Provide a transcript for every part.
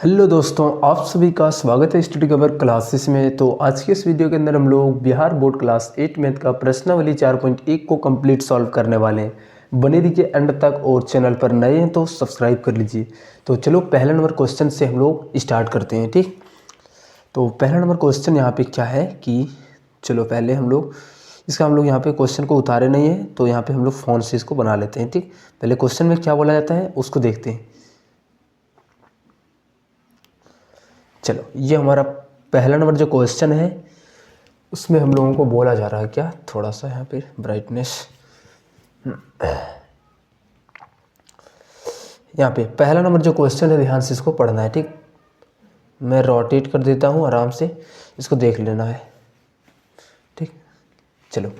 Hello दोस्तों, आप सभी का स्वागत है स्टडी कवर क्लासेस में। तो आज के इस वीडियो के अंदर हम लोग बिहार बोर्ड क्लास 8 मैथ का प्रश्नावली 4.1 को कंप्लीट सॉल्व करने वाले हैं। बने रहिए एंड तक और चैनल पर नए हैं तो सब्सक्राइब कर लीजिए। तो चलो पहला नंबर क्वेश्चन से हम लोग स्टार्ट करते हैं। ठीक, तो पहला नंबर क्वेश्चन यहाँ पे क्या है कि चलो पहले हम लोग यहाँ पे क्वेश्चन को उतारे नहीं है, तो यहाँ पे हम लोग फ़ोन से इसको बना लेते हैं। ठीक, पहले क्वेश्चन में क्या बोला जाता है उसको देखते हैं। चलो, ये हमारा पहला नंबर जो क्वेश्चन है उसमें हम लोगों को बोला जा रहा है क्या, थोड़ा सा यहाँ पे ब्राइटनेस, यहाँ पे पहला नंबर जो क्वेश्चन है ध्यान से इसको पढ़ना है। ठीक, मैं रोटेट कर देता हूँ, आराम से इसको देख लेना है। ठीक, चलो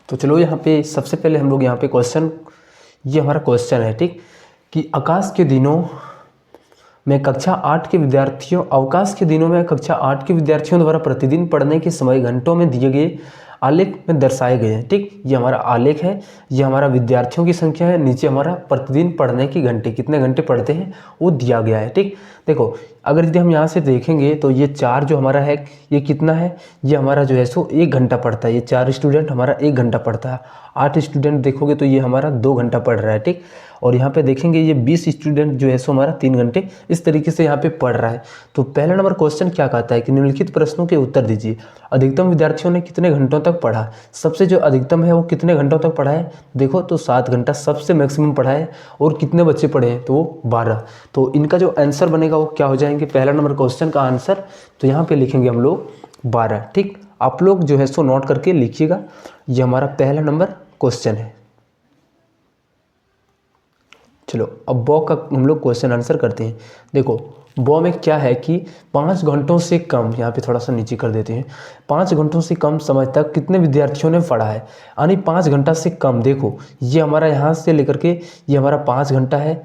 तो चलो यहाँ पे सबसे पहले हम लोग यहाँ पे क्वेश्चन, ये हमारा क्वेश्चन है ठीक, कि अवकाश के दिनों में कक्षा 8 के विद्यार्थियों द्वारा प्रतिदिन पढ़ने के समय घंटों में दिए गए आलेख में दर्शाए गए हैं। ठीक, ये हमारा आलेख है, ये हमारा विद्यार्थियों की संख्या है, नीचे हमारा प्रतिदिन पढ़ने की घंटे, कितने घंटे पढ़ते हैं वो दिया गया है। ठीक, देखो अगर यदि हम यहाँ से देखेंगे तो ये 4 जो हमारा है ये कितना है, ये हमारा जो है सो 1 घंटा पढ़ता है। ये 4 स्टूडेंट हमारा 1 घंटा पढ़ता है। 8 स्टूडेंट देखोगे तो ये हमारा 2 घंटा पढ़ रहा है। ठीक, और यहाँ पे देखेंगे ये 20 स्टूडेंट जो है सो हमारा 3 घंटे इस तरीके से यहाँ पे पढ़ रहा है। तो पहला नंबर क्वेश्चन क्या कहता है कि निम्नलिखित प्रश्नों के उत्तर दीजिए। अधिकतम विद्यार्थियों ने कितने घंटों तक पढ़ा। सबसे जो अधिकतम है वो कितने घंटों तक पढ़ा है, देखो तो 7 घंटा सबसे मैक्सिमम पढ़ा है। और कितने बच्चे पढ़े हैं तो वो 12। तो इनका जो आंसर बनेगा वो क्या हो जाएंगे, पहला नंबर क्वेश्चन का आंसर तो यहाँ पे लिखेंगे हम लोग 12। ठीक, आप लोग जो है सो नोट करके लिखिएगा, ये हमारा पहला नंबर क्वेश्चन है। चलो अब बॉ का हम लोग क्वेश्चन आंसर करते हैं। देखो बॉ में क्या है कि 5 घंटों से कम, यहाँ पे थोड़ा सा नीचे कर देते हैं, 5 घंटों से कम समय तक कितने विद्यार्थियों ने पढ़ा है, यानी 5 घंटा से कम। देखो ये हमारा यहाँ से लेकर के ये हमारा 5 घंटा है,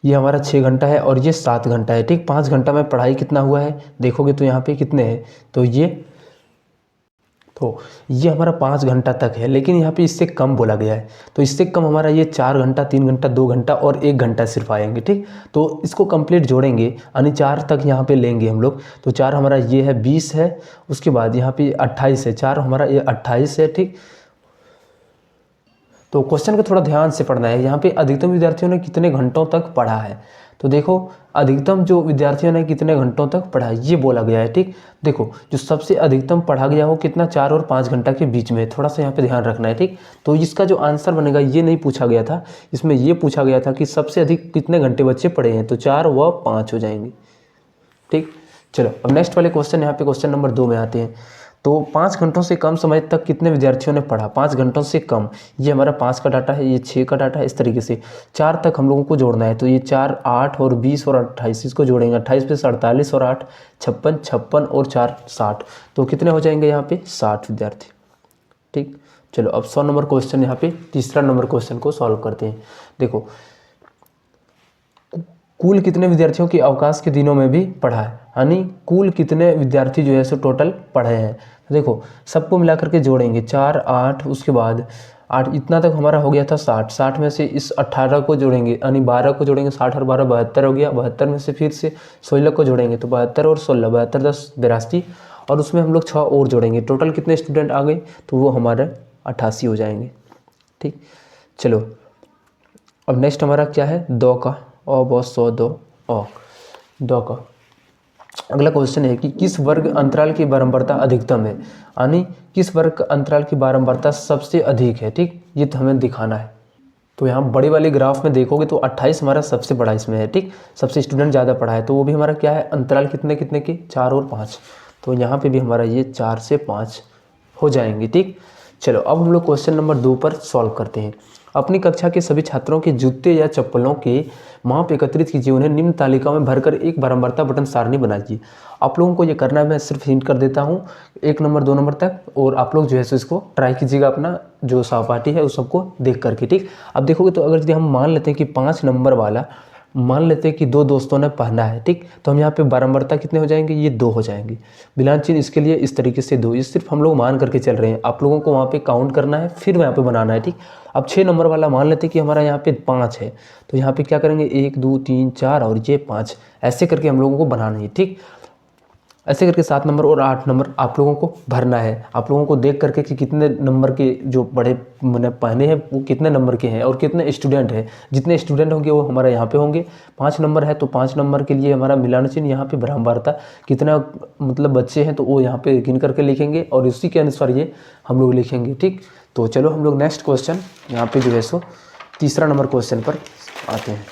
ये हमारा 6 घंटा है और ये 7 घंटा है। ठीक, 5 घंटा में पढ़ाई कितना हुआ है देखोगे तो यहाँ पे कितने हैं, तो ये हमारा 5 घंटा तक है, लेकिन यहाँ पे इससे कम बोला गया है। तो इससे कम हमारा ये 4 घंटा, 3 घंटा, 2 घंटा और 1 घंटा सिर्फ आएंगे। ठीक, तो इसको कंप्लीट जोड़ेंगे यानी 4 तक यहाँ पे लेंगे हम लोग। तो 4 हमारा ये है 20 है, उसके बाद यहाँ पे 28 है, 4 हमारा ये 28 है। ठीक, तो क्वेश्चन को थोड़ा ध्यान से पढ़ना है। यहाँ पे अधिकतम विद्यार्थियों ने कितने घंटों तक पढ़ा है, तो देखो अधिकतम जो विद्यार्थियों ने कितने घंटों तक पढ़ा है ये बोला गया है। ठीक, देखो जो सबसे अधिकतम पढ़ा गया हो कितना, 4 और 5 घंटा के बीच में, थोड़ा सा यहाँ पे ध्यान रखना है। ठीक, तो इसका जो आंसर बनेगा ये नहीं पूछा गया था, इसमें ये पूछा गया था कि सबसे अधिक कितने घंटे बच्चे पढ़े हैं, तो 4 व 5 हो जाएंगे। ठीक, चलो अब नेक्स्ट वाले क्वेश्चन, यहाँ पे क्वेश्चन नंबर 2 में आते हैं। तो 5 घंटों से कम समय तक कितने विद्यार्थियों ने पढ़ा, 5 घंटों से कम, ये हमारा 5 का डाटा है, ये 6 का डाटा है। इस तरीके से 4 तक हम लोगों को जोड़ना है, तो ये 4, 8 और 20 और 28 इसको जोड़ेंगे। 28 पे 48 और 8 56, 56 और 4 60, तो कितने हो जाएंगे यहाँ पे 60 विद्यार्थी। ठीक, चलो अब 100 नंबर क्वेश्चन, यहाँ पे तीसरा नंबर क्वेश्चन को सॉल्व करते हैं। देखो कुल कितने विद्यार्थियों की अवकाश के दिनों में भी पढ़ा है, यानी कुल कितने विद्यार्थी जो है सो टोटल पढ़े हैं। तो देखो सबको मिलाकर के जोड़ेंगे, 4, 8, उसके बाद 8, इतना तक हमारा हो गया था 60। 60 में से इस 18 को जोड़ेंगे, यानी 12 को जोड़ेंगे, 60 और 12 72 हो गया। 72 में से फिर से 16 को जोड़ेंगे, तो 72 और 16, 72 10 82, और उसमें हम लोग 6 और जोड़ेंगे। टोटल कितने स्टूडेंट आ गए, तो वो हमारे 88 हो जाएंगे। ठीक, चलो अब नेक्स्ट हमारा क्या है, 2 का और बहुत 100 2 का अगला क्वेश्चन है कि किस वर्ग अंतराल की बारंबारता अधिकतम है, यानी किस वर्ग अंतराल की बारंबारता सबसे अधिक है। ठीक, ये तो हमें दिखाना है। तो यहाँ बड़ी वाली ग्राफ में देखोगे तो 28 हमारा सबसे बड़ा इसमें है। ठीक, सबसे स्टूडेंट ज़्यादा पढ़ा है, तो वो भी हमारा क्या है, अंतराल कितने कितने के, 4 और 5। तो यहाँ पे भी हमारा ये 4 से 5 हो जाएंगे। ठीक, चलो अब हम लोग क्वेश्चन नंबर 2 पर सॉल्व करते हैं। अपनी कक्षा के सभी छात्रों के जूते या चप्पलों के माप एकत्रित कीजिए, उन्हें निम्न तालिका में भरकर एक बारंबारता बटन सारणी बनाइए। आप लोगों को ये करना है, मैं सिर्फ हिंट कर देता हूँ 1 नंबर 2 नंबर तक, और आप लोग जो है सो इसको ट्राई कीजिएगा अपना जो सहपाठी है उस सबको देख करके। ठीक, अब देखोगे तो अगर यदि हम मान लेते हैं कि 5 नंबर वाला मान लेते हैं कि दो दोस्तों ने पहना है, ठीक, तो हम यहाँ पे बारंबारता कितने हो जाएंगे, ये 2 हो जाएंगे। मिलान चिन्ह इसके लिए इस तरीके से 2, ये सिर्फ हम लोग मान करके चल रहे हैं, आप लोगों को वहाँ पे काउंट करना है फिर यहाँ पे बनाना है, ठीक। अब 6 नंबर वाला मान लेते हैं कि हमारा यहाँ पे 5 है, तो यहाँ पे क्या करेंगे 1 2 3 4 और ये 5, ऐसे करके हम लोगों को बनाना है, ठीक। ऐसे करके 7 नंबर और 8 नंबर आप लोगों को भरना है, आप लोगों को देख करके कि कितने नंबर के जो बड़े मैंने पहने हैं वो कितने नंबर के हैं और कितने स्टूडेंट हैं। जितने स्टूडेंट होंगे वो हमारा यहाँ पे होंगे। 5 नंबर है तो 5 नंबर के लिए हमारा मिलान चिन्ह यहाँ पे बारंबारता कितना मतलब बच्चे हैं तो वो यहाँ पे गिन करके लिखेंगे और उसी के अनुसार ये हम लोग लिखेंगे, ठीक। तो चलो हम लोग नेक्स्ट क्वेश्चन यहाँ पे जो है सो तीसरा नंबर क्वेश्चन पर आते हैं।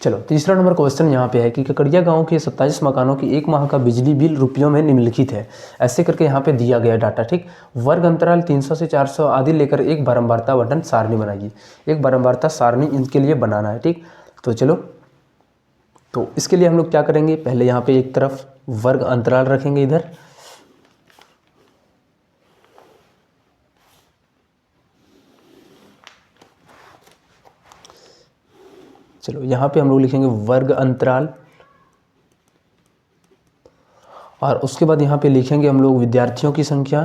चलो तीसरा नंबर क्वेश्चन यहाँ पे है कि ककड़िया गांव के 27 मकानों की 1 माह का बिजली बिल रुपयों में निम्नलिखित है। ऐसे करके यहाँ पे दिया गया डाटा, ठीक। वर्ग अंतराल 300 से 400 आदि लेकर एक बारंबारता बटन सारणी बनाइए। एक बारंबारता सारणी इनके लिए बनाना है, ठीक। तो चलो, तो इसके लिए हम लोग क्या करेंगे, पहले यहाँ पे एक तरफ वर्ग अंतराल रखेंगे इधर, चलो यहाँ पे हम लोग लिखेंगे वर्ग अंतराल और उसके बाद यहाँ पे लिखेंगे हम लोग विद्यार्थियों की संख्या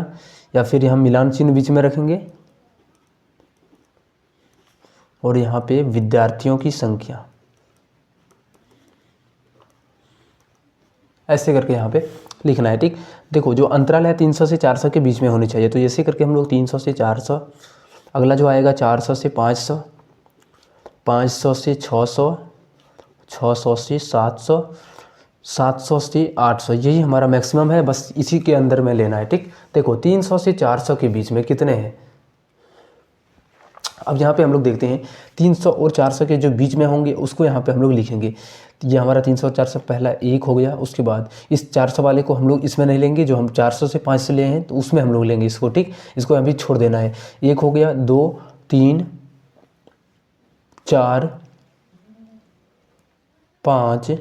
या फिर यहाँ मिलान चिन्ह बीच में रखेंगे और यहाँ पे विद्यार्थियों की संख्या, ऐसे करके यहाँ पे लिखना है, ठीक। देखो जो अंतराल है 300 से 400 के बीच में होनी चाहिए, तो ऐसे करके हम लोग 300 से 400, अगला जो आएगा 400 से 500, 500 से 600, 600 से 700, 700 से 800, यही हमारा मैक्सिमम है, बस इसी के अंदर में लेना है, ठीक। देखो 300 से 400 के बीच में कितने हैं, अब यहाँ पे हम लोग देखते हैं 300 और 400 के जो बीच में होंगे उसको यहाँ पे हम लोग लिखेंगे। ये हमारा 300 और 400 पहला 1 हो गया, उसके बाद इस 400 वाले को हम लोग इसमें नहीं लेंगे, जो हम 400 से 500 लिए हैं तो उसमें हम लोग लेंगे इसको, ठीक। इसको अभी छोड़ देना है। 1 हो गया, 2 3 4 5,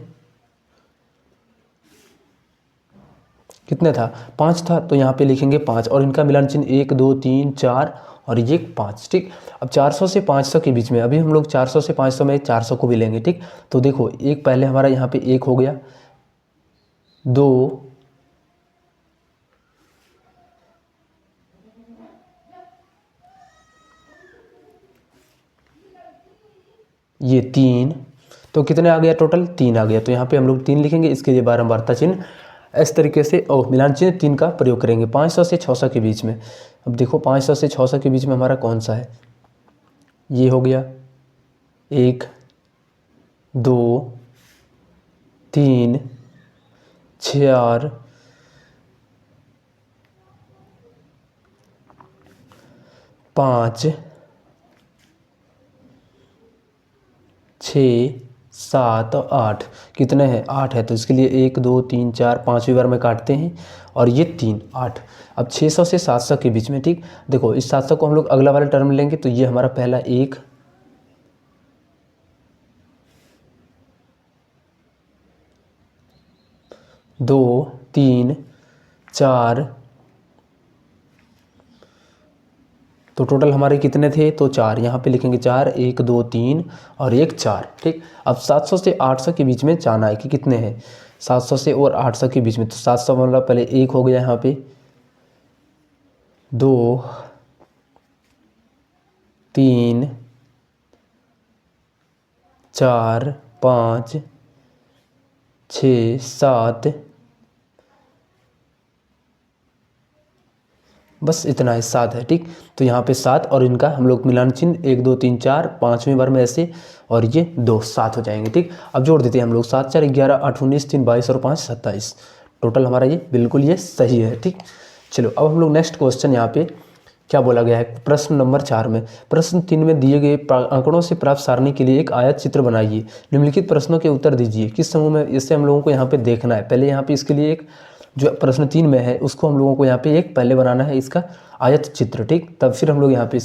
कितने था 5 था, तो यहाँ पे लिखेंगे 5 और इनका मिलान चिन्ह 1 2 3 4 और ये 5, ठीक। अब 400 से 500 के बीच में अभी हम लोग 400 से 500 में 400 को भी लेंगे, ठीक। तो देखो एक पहले हमारा यहाँ पे 1 हो गया, 2 ये 3, तो कितने आ गया टोटल 3 आ गया, तो यहाँ पे हम लोग 3 लिखेंगे। इसके लिए बारंबारता चिन्ह इस तरीके से और मिलान चिन्ह 3 का प्रयोग करेंगे 500 से 600 के बीच में। अब देखो 500 से 600 के बीच में हमारा कौन सा है, ये हो गया 1 2 3 4 5 6 7 और 8, कितने हैं 8 है, तो इसके लिए 1 2 3 4 5वीं बार में काटते हैं और ये 3 8। अब 600 से 700 के बीच में, ठीक। देखो इस 700 को हम लोग अगला वाला टर्म लेंगे, तो ये हमारा पहला 1 2 3 4, तो टोटल हमारे कितने थे, तो 4, यहाँ पे लिखेंगे 4 1 2 3 और 1 4, ठीक। अब 700 से 800 के बीच में जाना है कि कितने हैं, 700 से और 800 के बीच में, तो 700 मतलब पहले 1 हो गया, यहाँ पे 2 3 4 5 6 7, बस इतना है 7 है, ठीक। तो यहाँ पे 7 और इनका हम लोग मिलान चिन्ह 1 2 3 4 5वीं बार में ऐसे और ये 2 7 हो जाएंगे, ठीक। अब जोड़ देते हैं हम लोग 7 4 11 8 19 3 22 और 5 27, टोटल हमारा ये बिल्कुल ये सही है, ठीक। चलो अब हम लोग नेक्स्ट क्वेश्चन यहाँ पे क्या बोला गया है, प्रश्न नंबर 4 में। प्रश्न 3 में दिए गए आंकड़ों से प्राप्त सारणी के लिए एक आयत चित्र बनाइए। निम्नलिखित प्रश्नों के उत्तर दीजिए। किस समूह में, इससे हम लोगों को यहाँ पे देखना है। पहले यहाँ पे इसके लिए एक जो प्रश्न 3 में है उसको हम लोगों को यहाँ पे एक पहले बनाना है इसका आयत चित्र, ठीक। तब फिर हम लोग यहाँ पे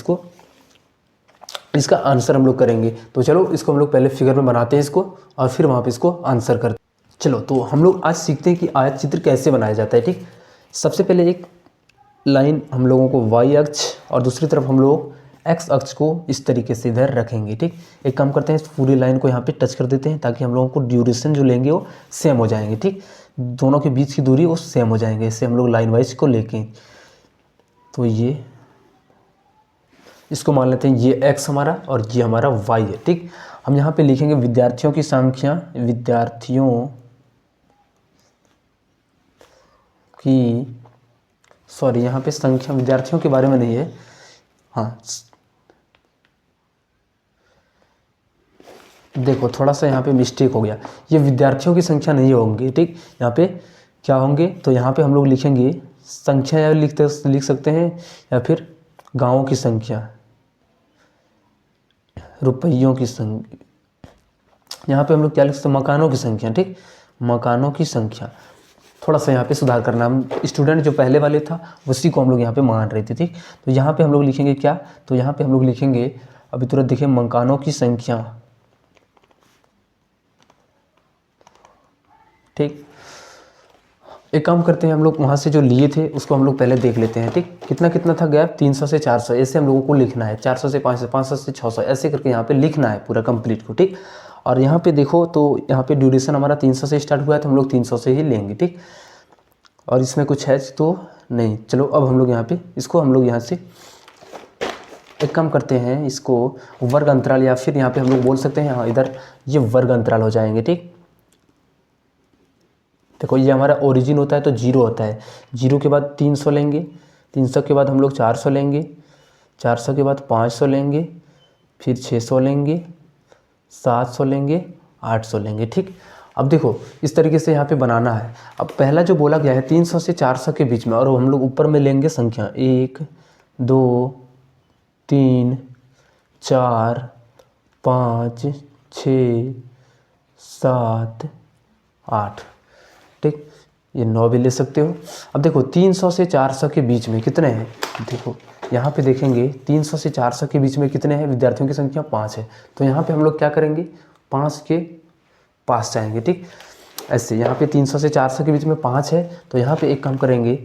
इसका आंसर हम लोग करेंगे। तो चलो इसको हम लोग पहले फिगर में बनाते हैं इसको और फिर वहाँ पे इसको आंसर करते हैं। चलो तो हम लोग आज सीखते हैं कि आयत चित्र कैसे बनाया जाता है, ठीक। सबसे पहले एक लाइन हम लोगों को y अक्ष और दूसरी तरफ हम लोग एक्स अक्ष को इस तरीके से इधर रखेंगे। ठीक, एक काम करते हैं, इस पूरी लाइन को यहाँ पे टच कर देते हैं ताकि हम लोगों को ड्यूरेशन जो लेंगे वो सेम हो जाएंगे। ठीक, दोनों के बीच की दूरी वो सेम हो जाएंगे, इससे हम लोग लाइन वाइज को लेके, तो ये इसको मान लेते हैं ये एक्स हमारा और ये हमारा वाई है। ठीक, हम यहाँ पे लिखेंगे विद्यार्थियों की संख्या, विद्यार्थियों की, सॉरी यहाँ पे संख्या विद्यार्थियों के बारे में नहीं है, हाँ देखो थोड़ा सा यहाँ पे मिस्टेक हो गया, ये विद्यार्थियों की संख्या नहीं होंगे। ठीक, यहाँ पे क्या होंगे, तो यहाँ पे हम लोग लिखेंगे संख्या, या लिख सकते हैं, या फिर गाँवों की संख्या, रुपयों की संख्या, यहाँ पे हम लोग क्या लिख सकते हैं, मकानों की संख्या। ठीक, मकानों की संख्या, थोड़ा सा यहाँ पे सुधार करना, हम स्टूडेंट जो पहले वाले था उसी को हम लोग यहाँ पे मान रहे थे। ठीक, तो यहाँ पे हम लोग लिखेंगे क्या, तो यहाँ पे हम लोग लिखेंगे, अभी तुरंत देखिए, मकानों की संख्या। ठीक, एक काम करते हैं, हम लोग वहाँ से जो लिए थे उसको हम लोग पहले देख लेते हैं। ठीक, कितना कितना था गैप, 300 से 400, ऐसे हम लोगों को लिखना है, 400 से 500, 500 से 600, ऐसे करके यहाँ पे लिखना है पूरा कंप्लीट को। ठीक, और यहाँ पे देखो तो यहाँ पे ड्यूरेशन हमारा 300 से स्टार्ट हुआ है, तो हम लोग 300 से ही लेंगे। ठीक, और इसमें कुछ है तो नहीं, चलो अब हम लोग यहाँ पे इसको हम लोग यहाँ से एक काम करते हैं, इसको वर्ग अंतराल, या फिर यहाँ पे हम लोग बोल सकते हैं, हाँ इधर ये वर्ग अंतराल हो जाएंगे। ठीक, देखो ये हमारा ओरिजिन होता है तो 0 होता है, 0 के बाद 300 लेंगे, 300 के बाद हम लोग 400 लेंगे, 400 के बाद 500 लेंगे, फिर 600 लेंगे, 700 लेंगे, 800 लेंगे। ठीक, अब देखो इस तरीके से यहाँ पे बनाना है। अब पहला जो बोला गया है 300 से 400 के बीच में, और हम लोग ऊपर में लेंगे संख्या 1 2 3 4 5 6 7 8। ठीक, ये 9 भी ले सकते हो। अब देखो 300 से 400 के बीच में कितने हैं, देखो यहाँ पे देखेंगे 300 से 400 के बीच में कितने हैं, विद्यार्थियों की संख्या 5 है, तो यहाँ पे हम लोग क्या करेंगे, 5 के पास जाएंगे। ठीक, ऐसे यहाँ पे 300 से 400 के बीच में 5 है, तो यहाँ पे एक काम करेंगे,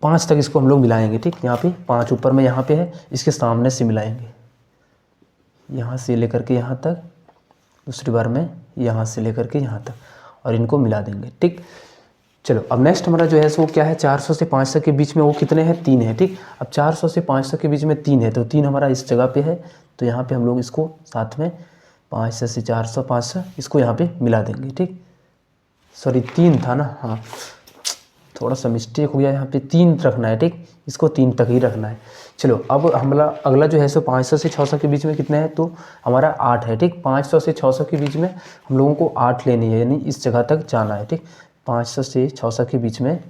5 तक इसको हम लोग मिलाएंगे। ठीक, यहाँ पे 5 ऊपर में यहाँ पे है, इसके सामने से मिलाएंगे, यहाँ से लेकर के यहाँ तक, दूसरी बार में यहाँ से लेकर के यहाँ तक, और इनको मिला देंगे। ठीक, चलो अब नेक्स्ट हमारा जो है सो क्या है, 400 से 500 के बीच में वो कितने हैं, 3 है। ठीक, अब 400 से 500 के बीच में 3 है, तो 3 हमारा इस जगह पे है, तो यहाँ पे हम लोग इसको साथ में 500 से 400 500 इसको यहाँ पे मिला देंगे। ठीक, सॉरी 3 था ना, हाँ थोड़ा सा मिस्टेक हो गया, यहाँ पे 3 रखना है। ठीक, इसको 3 तक ही रखना है। चलो अब हमारा अगला जो है सो 500 से 600 के बीच में कितना है, तो हमारा 8 है। ठीक, 500 से 600 के बीच में हम लोगों को 8 लेनी है, यानी इस जगह तक जाना है। ठीक, 500 से 600 के बीच में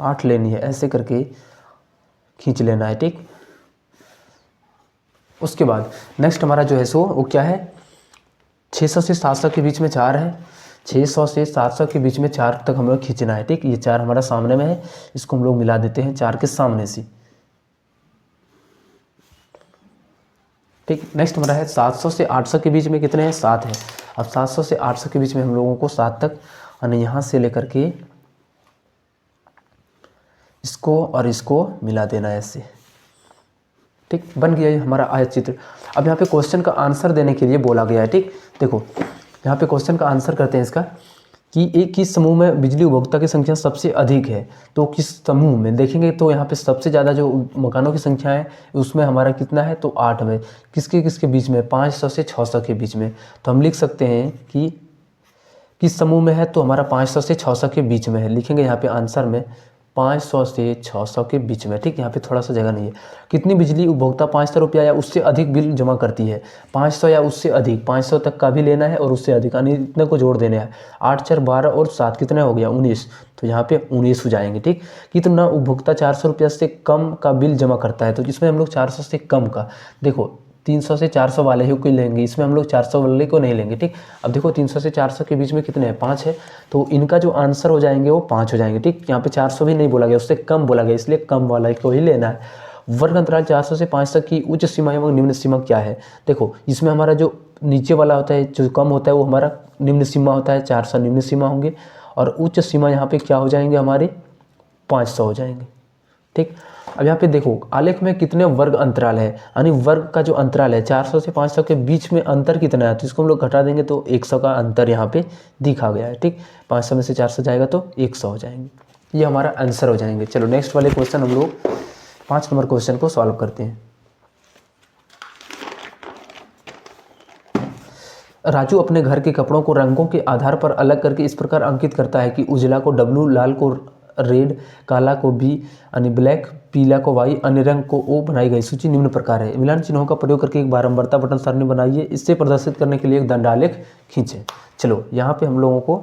8 लेनी है, ऐसे करके खींच लेना है। ठीक, उसके बाद नेक्स्ट हमारा जो है सो वो क्या है, 600 से 700 के बीच में 4 है, 600 से 700 के बीच में 4 तक हम लोग खींचना है। ठीक, ये 4 हमारा सामने में है, इसको हम लोग मिला देते हैं 4 के सामने से। ठीक, नेक्स्ट हमारा है 700 से 800 के बीच में कितने हैं, 7 है। अब 700 से 800 के बीच में हम लोगों को 7 तक, और यहाँ से लेकर के इसको और इसको मिला देना है ऐसे। ठीक, बन गया ये हमारा आयत चित्र। अब यहाँ पे क्वेश्चन का आंसर देने के लिए बोला गया है। ठीक, देखो यहाँ पे क्वेश्चन का आंसर करते हैं इसका, कि एक किस समूह में बिजली उपभोक्ता की संख्या सबसे अधिक है, तो किस समूह में देखेंगे, तो यहाँ पे सबसे ज़्यादा जो मकानों की संख्या है उसमें हमारा कितना है, तो 8 में, किसके किसके बीच में, 500 से 600 के बीच में। तो हम लिख सकते हैं कि किस समूह में है, तो हमारा 500 से 600 के बीच में है, लिखेंगे यहाँ पे आंसर में 500 से 600 के बीच में। ठीक, यहाँ पे थोड़ा सा जगह नहीं है। कितनी बिजली उपभोक्ता 500 रुपया या उससे अधिक बिल जमा करती है, 500 या उससे अधिक, 500 तक का भी लेना है और उससे अधिक, यानी इतने को जोड़ देना है। 8 4 12 और 7 कितने हो गया, 19, तो यहाँ पे 19 हो जाएंगे। ठीक, कितना उपभोक्ता 400 रुपया से कम का बिल जमा करता है, तो इसमें हम लोग 400 से कम का, देखो 300 से 400 वाले ही को लेंगे, इसमें हम लोग 400 वाले को नहीं लेंगे। ठीक, अब देखो 300 से 400 के बीच में कितने हैं, 5 है, तो इनका जो आंसर हो जाएंगे वो 5 हो जाएंगे। ठीक, यहाँ पे 400 भी नहीं बोला गया, उससे कम बोला गया, इसलिए कम वाला को ही लेना है। वर्ग अंतराल 400 से 500 की उच्च सीमा एवं निम्न सीमा क्या है, देखो इसमें हमारा जो नीचे वाला होता है, जो कम होता है वो हमारा निम्न सीमा होता है, 400 निम्न सीमा होंगे, और उच्च सीमा यहाँ पे क्या हो जाएंगे, हमारे 500 हो जाएंगे। ठीक, अब यहाँ पे देखो आलेख में कितने वर्ग अंतराल है, यानी वर्ग का जो अंतराल है 400 से 500 के बीच में अंतर कितना है, तो इसको हम लोग घटा देंगे तो 100 का अंतर यहाँ पे दिखा गया है। ठीक, 500 में से 400 जाएगा तो 100 हो जाएंगे, ये हमारा आंसर हो जाएंगे। चलो नेक्स्ट वाले क्वेश्चन हम लोग 5 नंबर क्वेश्चन को सॉल्व करते हैं। राजू अपने घर के कपड़ों को रंगों के आधार पर अलग करके इस प्रकार अंकित करता है कि उजला को W, लाल को रेड, काला को B यानी ब्लैक, पीला को Y, अन्य रंग को O बनाई गई सूची निम्न प्रकार है। मिलान चिन्हों का प्रयोग करके एक बारंबारता बटन सारणी बनाइए, इससे प्रदर्शित करने के लिए एक दंडालेख खींचें। चलो यहाँ पे हम लोगों को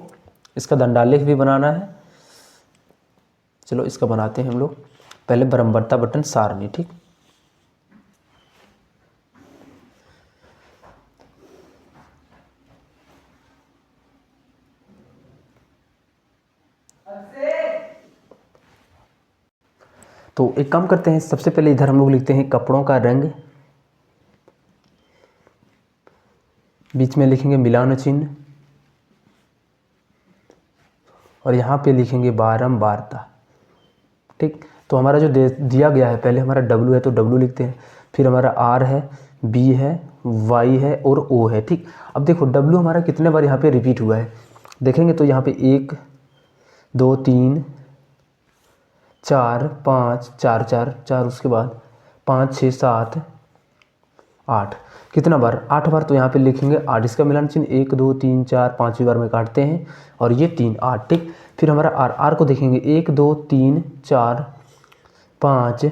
इसका दंडालेख भी बनाना है। चलो इसका बनाते हैं हम लोग, पहले बारंबारता बटन सारणी। ठीक, तो एक काम करते हैं, सबसे पहले इधर हम लोग लिखते हैं कपड़ों का रंग, बीच में लिखेंगे मिलान चिन्ह और यहाँ पे लिखेंगे बारंबारता। ठीक, तो हमारा जो दिया गया है, पहले हमारा W है तो W लिखते हैं, फिर हमारा R है, B है, Y है और O है। ठीक, अब देखो W हमारा कितने बार यहाँ पे रिपीट हुआ है, देखेंगे तो यहाँ पे 1 2 3 4 5 4 4 4, उसके बाद 5 6 7 8, कितना बार 8 बार, तो यहाँ पे लिखेंगे 8। इसका मिलान चिन्ह 1 2 3 4 5वीं बार में काटते हैं और ये 3 8। ठीक, फिर हमारा R को देखेंगे 1 2 3 4 5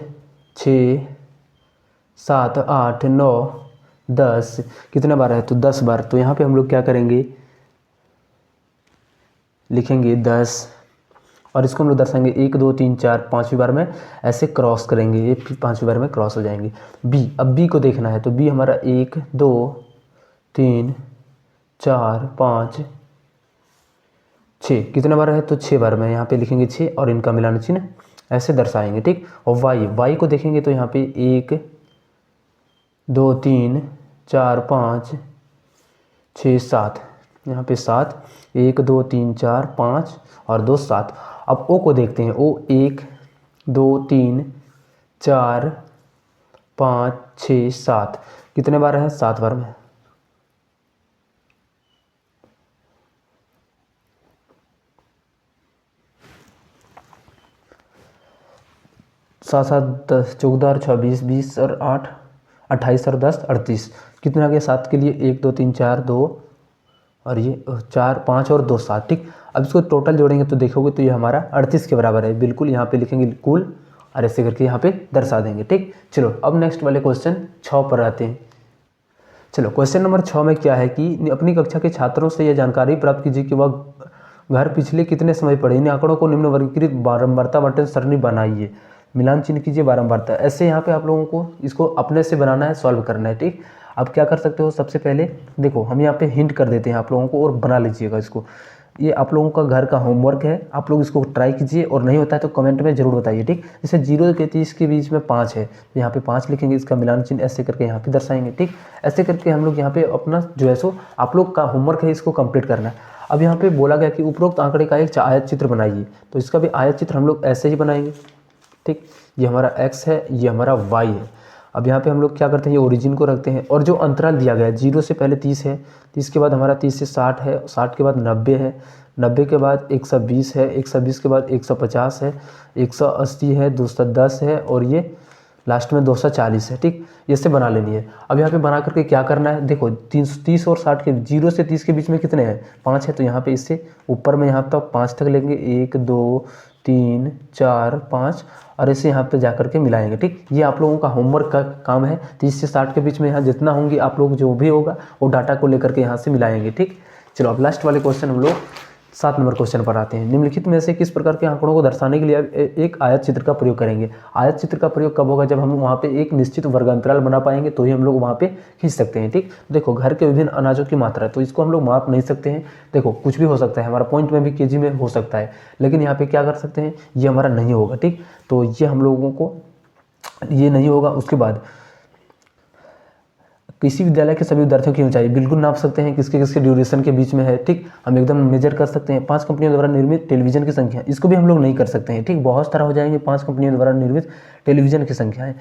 6 7 8 9 10, कितने बार है तो 10 बार, तो यहाँ पे हम लोग क्या करेंगे, लिखेंगे 10 और इसको हम लोग दर्शाएंगे 1 2 3 4 5वीं बार में ऐसे क्रॉस करेंगे, ये 5वीं बार में क्रॉस हो जाएंगे। B, अब B को देखना है तो B हमारा 1 2 3 4 5 6, कितने बार है तो 6 बार में, यहाँ पे लिखेंगे 6 और इनका मिलान चिन्ह ऐसे दर्शाएंगे। ठीक, और Y को देखेंगे तो यहाँ पे 1 2 3 4 5 6 7, यहाँ पे 7, 1 2 3 4 5 और 2 7। अब O को देखते हैं, O 1 2 3 4 5 6 7, कितने बार है 7 बार में। सात 7 10 14 और 6 20 20 और 8 28 और 10 38, कितने आ गया 7 के लिए 1 2 3 4 2 और ये 4 5 और 2 7। ठीक, अब इसको टोटल जोड़ेंगे तो देखोगे तो ये हमारा 38 के बराबर है, बिल्कुल यहाँ पे लिखेंगे कुल और ऐसे करके यहाँ पे दर्शा देंगे। ठीक, चलो अब नेक्स्ट वाले क्वेश्चन 6 पर आते हैं। चलो क्वेश्चन नंबर 6 में क्या है कि अपनी कक्षा के छात्रों से यह जानकारी प्राप्त कीजिए कि वह घर पिछले कितने समय पढ़े, इन आंकड़ों को निम्न वर्गीकृत बारंबारता बटन सरणी बनाइए, मिलान चिन्ह कीजिए बारंबारता। ऐसे यहाँ पे आप लोगों को इसको अपने से बनाना है, सॉल्व करना है। ठीक, अब क्या कर सकते हो, सबसे पहले देखो हम यहाँ पे हिंट कर देते हैं आप लोगों को और बना लीजिएगा इसको। ये आप लोगों का घर का होमवर्क है, आप लोग इसको ट्राई कीजिए और नहीं होता है तो कमेंट में ज़रूर बताइए। ठीक, जैसे 0 के 30 के बीच में 5 है तो यहाँ पे 5 लिखेंगे, इसका मिलान चिन्ह ऐसे करके यहाँ पे दर्शाएंगे। ठीक, ऐसे करके हम लोग यहाँ पे अपना जो है सो आप लोग का होमवर्क है इसको कंप्लीट करना है। अब यहाँ पे बोला गया कि उपरोक्त आंकड़े का एक आयत चित्र बनाइए, तो इसका भी आयत चित्र हम लोग ऐसे ही बनाएंगे। ठीक, ये हमारा x है, ये हमारा y है। अब यहाँ पे हम लोग क्या करते हैं, ये ओरिजिन को रखते हैं और जो अंतराल दिया गया है 0 से पहले 30 है, 30 के बाद हमारा 30 से 60 है, 60 के बाद 90 है, 90 के बाद 120 है, 120 के बाद 150 है, 180 है, 210 है और ये लास्ट में 240 है। ठीक, ये से बना लेनी है। अब यहाँ पे बना करके क्या करना है, देखो 30 और 60 के 0 से 30 के बीच में कितने हैं 5 है, तो यहाँ पे इससे ऊपर में यहाँ तक 5 तक लेंगे, 1 2 3 4 5 और इसे यहाँ पे जा करके मिलाएंगे। ठीक, ये आप लोगों का होमवर्क का काम है। 30 से 60 के बीच में यहाँ जितना होंगे आप लोग जो भी होगा वो डाटा को लेकर के यहाँ से मिलाएंगे। ठीक, चलो अब लास्ट वाले क्वेश्चन हम लोग 7 नंबर क्वेश्चन पर आते हैं। निम्नलिखित में से किस प्रकार के आंकड़ों को दर्शाने के लिए एक आयत चित्र का प्रयोग करेंगे। आयत चित्र का प्रयोग कब होगा, जब हम वहाँ पे एक निश्चित वर्गांतराल बना पाएंगे तो ही हम लोग वहाँ पे खींच सकते हैं। ठीक, देखो घर के विभिन्न अनाजों की मात्रा है तो इसको हम लोग माप नहीं सकते हैं। देखो कुछ भी हो सकता है, हमारा पॉइंट में भी केजी में हो सकता है, लेकिन यहाँ पे क्या कर सकते हैं, ये हमारा नहीं होगा। ठीक, तो ये हम लोगों को ये नहीं होगा। उसके बाद किसी विद्यालय के सभी विद्यार्थियों की ऊंचाई बिल्कुल नाप सकते हैं, किसके किसके ड्यूरेशन के बीच में है, ठीक, हम एकदम मेजर कर सकते हैं। 5 कंपनियों द्वारा निर्मित टेलीविजन की संख्या, इसको भी हम लोग नहीं कर सकते हैं, ठीक, बहुत सारा हो जाएंगे 5 कंपनियों द्वारा निर्मित टेलीविजन की संख्याएं।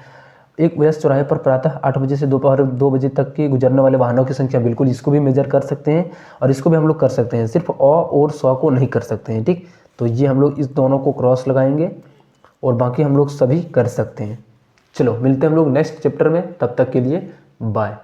एक व्यस्त चौराहे पर प्रातः 8 बजे से दोपहर 2 बजे तक के गुजरने वाले वाहनों की संख्या, बिल्कुल इसको भी मेजर कर सकते हैं और इसको भी हम लोग कर सकते हैं, सिर्फ और 100 को नहीं कर सकते हैं, ठीक। तो ये हम लोग इस दोनों को क्रॉस लगाएंगे और बाकी हम लोग सभी कर सकते हैं। चलो मिलते हैं हम लोग नेक्स्ट चैप्टर में, तब तक के लिए बाय।